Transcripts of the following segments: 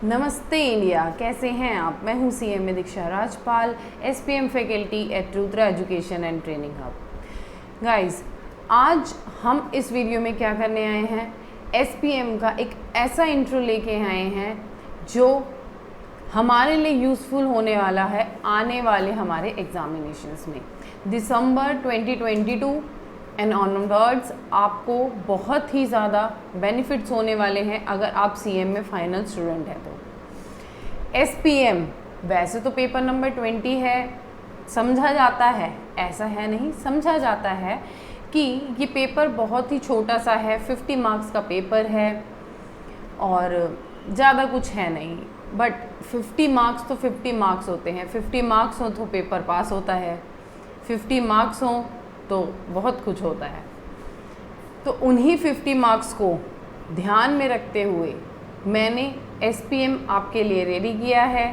नमस्ते इंडिया, कैसे हैं आप। मैं हूं CMA Diksha Rajpal, SPM faculty at Rudra education and training hub. Guys, आज हम इस वीडियो में क्या करने आए हैं, SPM का एक ऐसा इंट्रो लेके आए हैं जो हमारे लिए यूज़फुल होने वाला है आने वाले हमारे एग्जामिनेशंस में। दिसंबर 2022 एंड ऑनवर्ड्स आपको बहुत ही ज़्यादा बेनिफिट्स होने वाले हैं अगर आप CMA फाइनल स्टूडेंट हैं तो। SPM वैसे तो पेपर नंबर 20 है, समझा जाता है, ऐसा है नहीं, समझा जाता है कि ये पेपर बहुत ही छोटा सा है, 50 मार्क्स का पेपर है और ज़्यादा कुछ है नहीं। बट 50 मार्क्स तो 50 मार्क्स होते हैं, 50 मार्क्स हो तो पेपर पास होता है, 50 मार्क्स हो तो बहुत कुछ होता है। तो उन्हीं 50 मार्क्स को ध्यान में रखते हुए मैंने SPM आपके लिए रेडी किया है।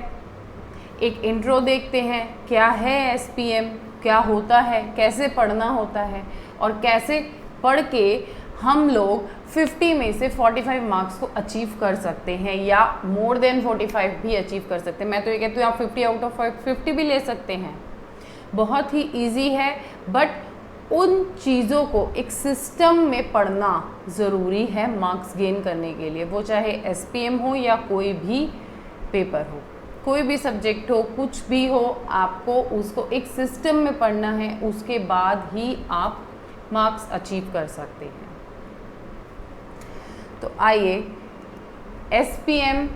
एक इंट्रो देखते हैं, क्या है SPM, क्या होता है, कैसे पढ़ना होता है और कैसे पढ़ के हम लोग 50 में से 45 मार्क्स को अचीव कर सकते हैं या मोर देन 45 भी अचीव कर सकते हैं। मैं तो ये कहती हूँ आप 50 आउट ऑफ 50 भी ले सकते हैं। बहुत ही इजी है, बट उन चीज़ों को एक सिस्टम में पढ़ना ज़रूरी है मार्क्स गेन करने के लिए। वो चाहे SPM हो या कोई भी पेपर हो, कोई भी सब्जेक्ट हो, कुछ भी हो, आपको उसको एक सिस्टम में पढ़ना है, उसके बाद ही आप मार्क्स अचीव कर सकते हैं। तो आइए, SPM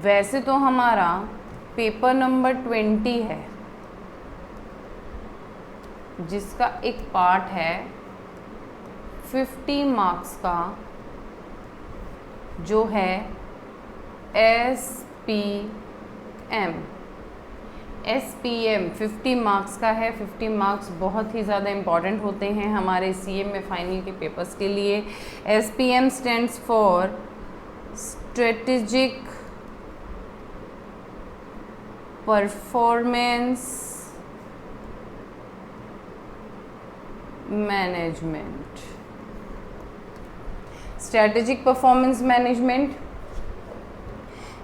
वैसे तो हमारा पेपर नंबर 20 है, जिसका एक पार्ट है 50 मार्क्स का, जो है SPM 50 मार्क्स का है। 50 मार्क्स बहुत ही ज़्यादा इम्पॉर्टेंट होते हैं हमारे CMA फाइनल के पेपर्स के लिए। SPM stands for strategic performance management. Strategic performance management,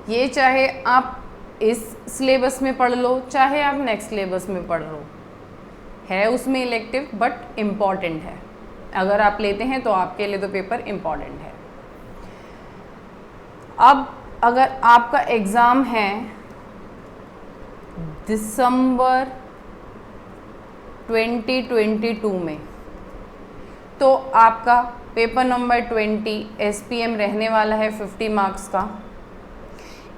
ये चाहे आप इस सिलेबस में पढ़ लो, चाहे आप नेक्स्ट सिलेबस में पढ़ लो, है उसमें इलेक्टिव बट इम्पॉर्टेंट है। अगर आप लेते हैं तो आपके लिए तो पेपर इम्पॉर्टेंट है। अब अगर आपका एग्ज़ाम है दिसंबर 2022 में, तो आपका पेपर नंबर 20 SPM रहने वाला है 50 मार्क्स का।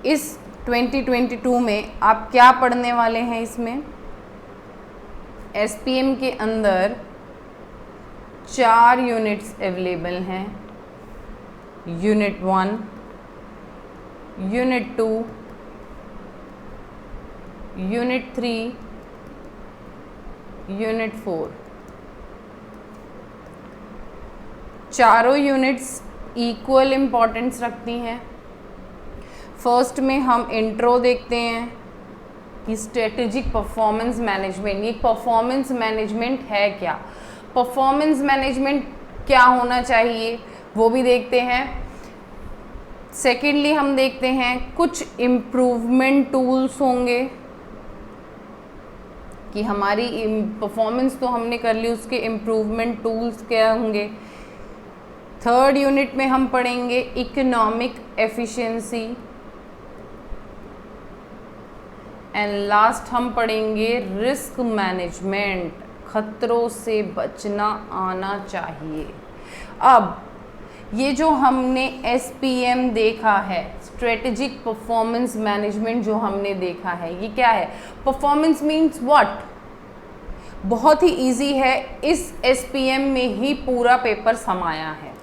इस 2022 में आप क्या पढ़ने वाले हैं, इसमें SPM के अंदर 4 यूनिट्स अवेलेबल हैं। Unit 1, unit 2, unit 3, unit 4। चारों यूनिट्स इक्वल इम्पॉर्टेंस रखती हैं। फर्स्ट में हम इंट्रो देखते हैं कि स्ट्रेटेजिक परफॉर्मेंस मैनेजमेंट, ये परफॉर्मेंस मैनेजमेंट है क्या, परफॉर्मेंस मैनेजमेंट क्या होना चाहिए वो भी देखते हैं। सेकेंडली हम देखते हैं कुछ इम्प्रूवमेंट टूल्स होंगे कि हमारी परफॉर्मेंस तो हमने कर ली, उसके इम्प्रूवमेंट टूल्स क्या होंगे। थर्ड यूनिट में हम पढ़ेंगे इकोनॉमिक एफिशिएंसी एंड लास्ट हम पढ़ेंगे रिस्क मैनेजमेंट, खतरों से बचना आना चाहिए। अब ये जो हमने SPM देखा है, स्ट्रेटेजिक परफॉर्मेंस मैनेजमेंट जो हमने देखा है, ये क्या है, परफॉर्मेंस मीन्स व्हाट, बहुत ही इजी है। इस SPM में ही पूरा पेपर समाया है।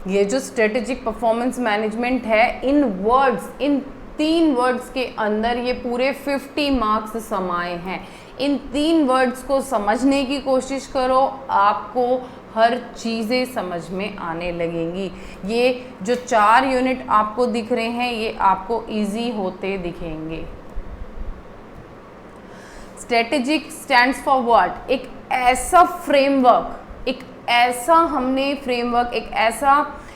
ये जो स्ट्रेटेजिक परफॉर्मेंस मैनेजमेंट है, इन वर्ड्स, इन 3 वर्ड्स के अंदर ये पूरे 50 मार्क्स समाये हैं। इन 3 वर्ड्स को समझने की कोशिश करो, आपको हर चीज़ें समझ में आने लगेंगी। ये जो 4 यूनिट आपको दिख रहे हैं, ये आपको इजी होते दिखेंगे। स्ट्रेटेजिक स्टैंड्स फॉर व्हाट, एक ऐसा फ्रेमवर्क, एक ऐसा हमने फ्रेमवर्क, एक ऐसा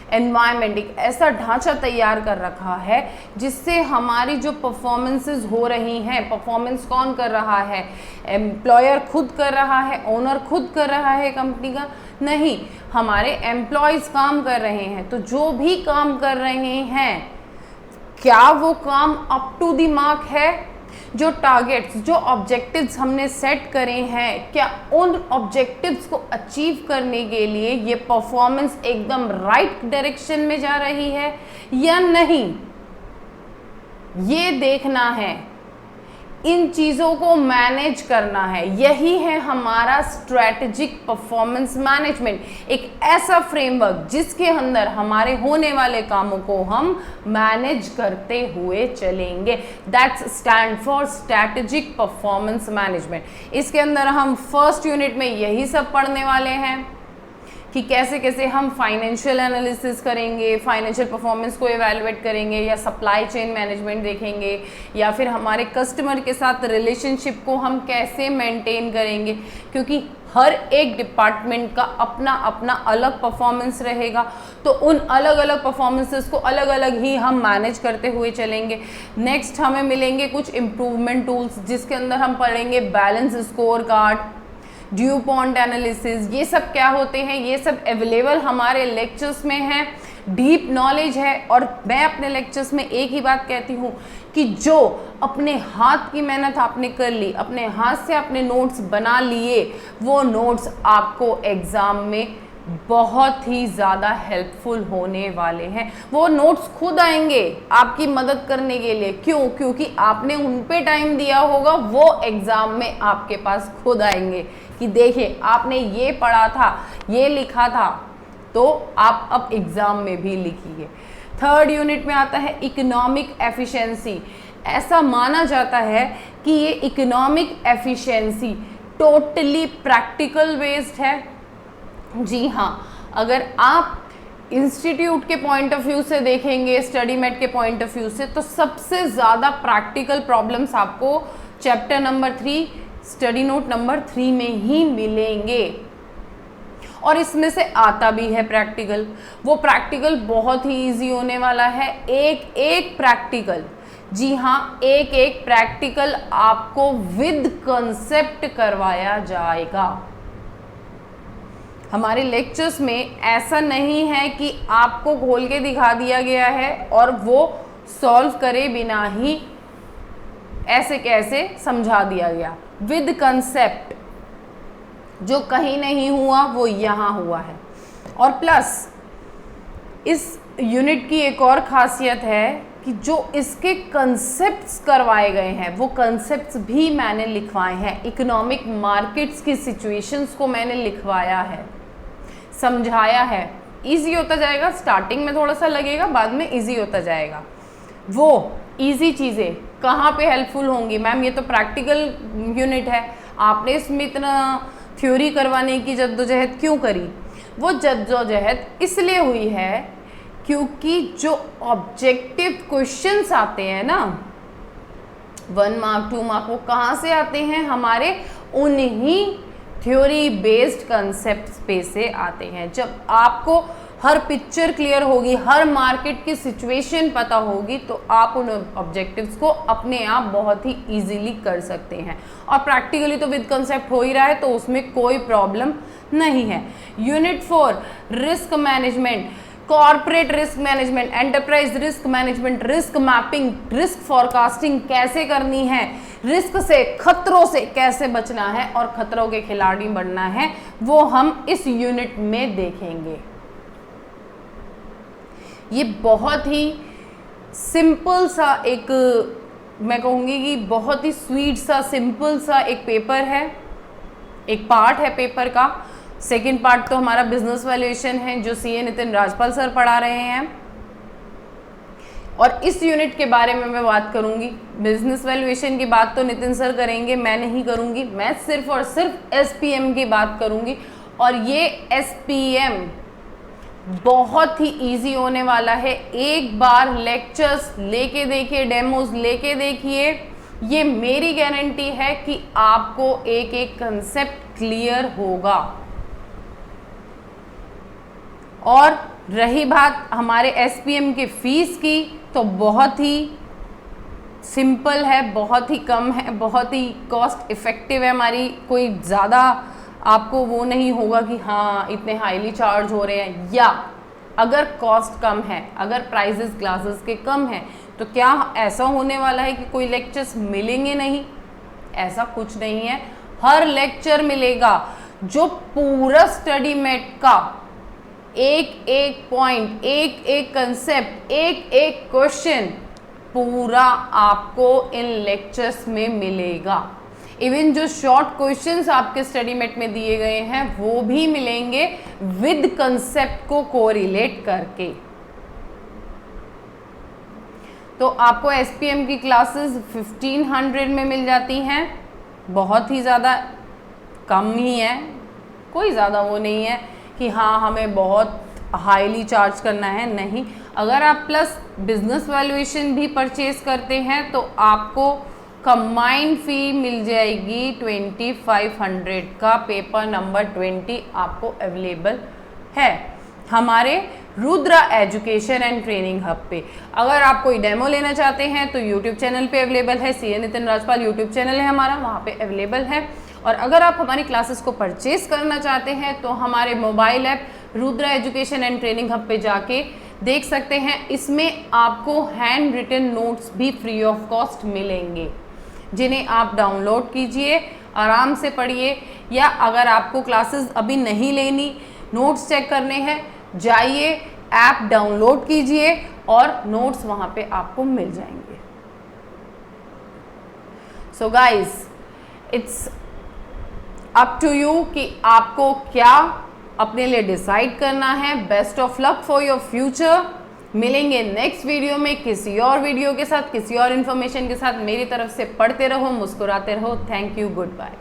एनवायरनमेंट, एक ऐसा ढांचा तैयार कर रखा है जिससे हमारी जो परफॉर्मेंसेस हो रही हैं, परफॉर्मेंस कौन कर रहा है, एम्प्लॉयर खुद कर रहा है, ओनर खुद कर रहा है कंपनी का, नहीं, हमारे एम्प्लॉयज़ काम कर रहे हैं। तो जो भी काम कर रहे हैं, क्या वो काम अप टू द मार्क है? जो टारगेट्स, जो ऑब्जेक्टिव्स हमने सेट करे हैं, क्या उन ऑब्जेक्टिव्स को अचीव करने के लिए ये परफॉर्मेंस एकदम राइट डायरेक्शन में जा रही है या नहीं, ये देखना है। इन चीज़ों को मैनेज करना है। यही है हमारा स्ट्रैटेजिक परफॉर्मेंस मैनेजमेंट, एक ऐसा फ्रेमवर्क जिसके अंदर हमारे होने वाले कामों को हम मैनेज करते हुए चलेंगे। That's stand for strategic performance management. इसके अंदर हम फर्स्ट यूनिट में यही सब पढ़ने वाले हैं कि कैसे कैसे हम फाइनेंशियल एनालिसिस करेंगे, फाइनेंशियल परफॉर्मेंस को एवेलुएट करेंगे, या सप्लाई चेन मैनेजमेंट देखेंगे, या फिर हमारे कस्टमर के साथ रिलेशनशिप को हम कैसे मेंटेन करेंगे, क्योंकि हर एक डिपार्टमेंट का अपना अपना अलग परफॉर्मेंस रहेगा। तो उन अलग अलग परफॉर्मेंसेस को अलग अलग ही हम मैनेज करते हुए चलेंगे। नेक्स्ट हमें मिलेंगे कुछ इम्प्रूवमेंट टूल्स, जिसके अंदर हम पढ़ेंगे balance score card, due point analysis. ये सब क्या होते हैं, ये सब अवेलेबल हमारे लेक्चर्स में हैं, डीप नॉलेज है। और मैं अपने लेक्चर्स में एक ही बात कहती हूँ कि जो अपने हाथ की मेहनत आपने कर ली, अपने हाथ से अपने नोट्स बना लिए, वो नोट्स आपको एग्ज़ाम में बहुत ही ज़्यादा हेल्पफुल होने वाले हैं। वो नोट्स खुद आएंगे आपकी मदद करने के लिए। क्यों? क्योंकि आपने उन पे टाइम दिया होगा, वो एग्ज़ाम में आपके पास खुद आएंगे कि देखिए आपने ये पढ़ा था, ये लिखा था, तो आप अब एग्ज़ाम में भी लिखिए। थर्ड यूनिट में आता है इकोनॉमिक एफिशिएंसी। ऐसा माना जाता है कि ये economic efficiency totally practical based है। जी हाँ, अगर आप इंस्टीट्यूट के पॉइंट ऑफ व्यू से देखेंगे, स्टडी मेट के पॉइंट ऑफ व्यू से, तो सबसे ज़्यादा प्रैक्टिकल प्रॉब्लम्स आपको chapter number 3 study note number 3 में ही मिलेंगे। और इसमें से आता भी है प्रैक्टिकल। वो प्रैक्टिकल बहुत ही इजी होने वाला है। एक एक प्रैक्टिकल, जी हाँ, एक एक प्रैक्टिकल आपको विद कंसेप्ट करवाया जाएगा। हमारे लेक्चर्स में ऐसा नहीं है कि आपको खोल के दिखा दिया गया है और वो सॉल्व करे बिना ही ऐसे कैसे समझा दिया गया। विद कंसेप्ट, जो कहीं नहीं हुआ वो यहाँ हुआ है। और प्लस इस यूनिट की एक और खासियत है कि जो इसके कंसेप्ट्स करवाए गए हैं, वो कंसेप्ट्स भी मैंने लिखवाए हैं। इकोनॉमिक मार्केट्स की सिचुएशंस को मैंने लिखवाया है, समझाया है। इजी होता जाएगा, स्टार्टिंग में थोड़ा सा लगेगा, बाद में इजी होता जाएगा। वो इजी चीज़ें कहाँ पे हेल्पफुल होंगी? मैम ये तो प्रैक्टिकल यूनिट है, आपने इसमें इतना थ्योरी करवाने की जद्दोजहद क्यों करी? वो जद्दोजहद इसलिए हुई है क्योंकि जो ऑब्जेक्टिव क्वेश्चंस आते हैं ना, 1 मार्क 2 मार्क, वो कहाँ से आते हैं? हमारे उन्हीं थ्योरी बेस्ड कंसेप्ट्स पे से आते हैं। जब आपको हर पिक्चर क्लियर होगी, हर मार्केट की सिचुएशन पता होगी, तो आप उन ऑब्जेक्टिव्स को अपने आप बहुत ही इजीली कर सकते हैं। और प्रैक्टिकली तो विद कंसेप्ट हो ही रहा है, तो उसमें कोई प्रॉब्लम नहीं है। Unit 4 risk management, corporate risk management, enterprise risk management, risk mapping, risk forecasting कैसे करनी है, रिस्क से, खतरों से कैसे बचना है और खतरों के खिलाड़ी बनना है, वो हम इस यूनिट में देखेंगे। ये बहुत ही सिंपल सा एक, मैं कहूँगी कि बहुत ही स्वीट सा, सिंपल सा एक पेपर है, एक पार्ट है पेपर का। सेकंड पार्ट तो हमारा बिजनेस वैल्यूएशन है, जो सीए नितिन राजपाल सर पढ़ा रहे हैं। और इस यूनिट के बारे में मैं बात करूंगी। बिजनेस वैल्यूएशन की बात तो नितिन सर करेंगे, मैं नहीं करूंगी। मैं सिर्फ और सिर्फ एसपीएम की बात करूंगी। और ये एसपीएम बहुत ही इजी होने वाला है। एक बार लेक्चर्स लेके देखिए, डेमोज लेके देखिए, ये मेरी गारंटी है कि आपको एक एक कंसेप्ट क्लियर होगा। और रही बात हमारे SPM के फीस की, तो बहुत ही सिंपल है, बहुत ही कम है, बहुत ही कॉस्ट इफ़ेक्टिव है हमारी। कोई ज़्यादा आपको वो नहीं होगा कि हाँ इतने हाईली चार्ज हो रहे हैं, या अगर कॉस्ट कम है, अगर प्राइजेस क्लासेस के कम हैं, तो क्या ऐसा होने वाला है कि कोई लेक्चर्स मिलेंगे नहीं? ऐसा कुछ नहीं है, हर लेक्चर मिलेगा। जो पूरा स्टडी मेट का एक एक पॉइंट, एक एक कंसेप्ट, एक एक क्वेश्चन पूरा आपको इन लेक्चर्स में मिलेगा। इवन जो शॉर्ट क्वेश्चंस आपके स्टडी मेट में दिए गए हैं वो भी मिलेंगे विद कंसेप्ट को कोरिलेट करके। तो आपको SPM की क्लासेस 1500 में मिल जाती हैं, बहुत ही ज़्यादा कम ही है, कोई ज़्यादा वो नहीं है कि हाँ हमें बहुत हाईली चार्ज करना है, नहीं। अगर आप प्लस बिजनेस वैल्यूएशन भी परचेज करते हैं तो आपको कंबाइंड फ़ी मिल जाएगी 2500 का। पेपर नंबर 20 आपको अवेलेबल है हमारे Rudra education and training hub पे। अगर आप कोई डेमो लेना चाहते हैं तो यूट्यूब चैनल पे अवेलेबल है, CA Nitin Rajpal YouTube channel है हमारा, वहाँ पे अवेलेबल है। और अगर आप हमारी क्लासेस को परचेज करना चाहते हैं तो हमारे mobile app Rudra education and training hub पे जाके देख सकते हैं। इसमें आपको हैंड रिटन नोट्स भी फ्री ऑफ कॉस्ट मिलेंगे, जिन्हें आप डाउनलोड कीजिए, आराम से पढ़िए। या अगर आपको क्लासेस अभी नहीं लेनी, नोट्स चेक करने हैं, जाइए ऐप डाउनलोड कीजिए और नोट्स वहाँ पे आपको मिल जाएंगे। So guys, it's up to you कि आपको क्या अपने लिए डिसाइड करना है। Best of luck for your future. मिलेंगे नेक्स्ट वीडियो में किसी और वीडियो के साथ, किसी और इन्फॉर्मेशन के साथ। मेरी तरफ से पढ़ते रहो, मुस्कुराते रहो। Thank you, good bye.